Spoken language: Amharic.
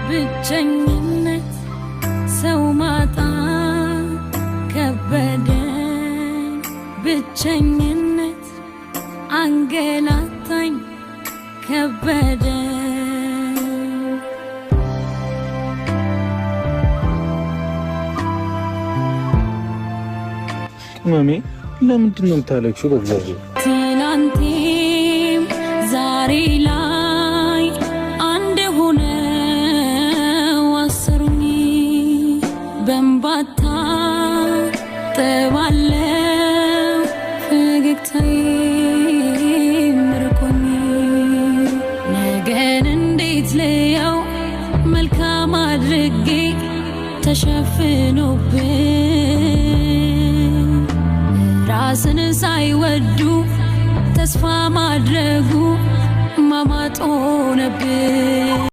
ብቸኝነት ሰው ማጣት ከበደኝ ብቸኝነት አንገላታኝ ከበደኝ ማሚ ለምንድን ነው የምታለቅሽው? በእግዚአብሔር ትናንቴም ዛሬ ላይ አንድ ሆነው አሰሩኝ በእንባታ ጠባለው ፈገግታዬ ምርኮኝ ነገን እንዴት ልየው መልካም አድርጌ ተሸፍኖብኝ ራስን ሳይወዱ ተስፋ ማድረጉ ማማጥ ሆነብኝ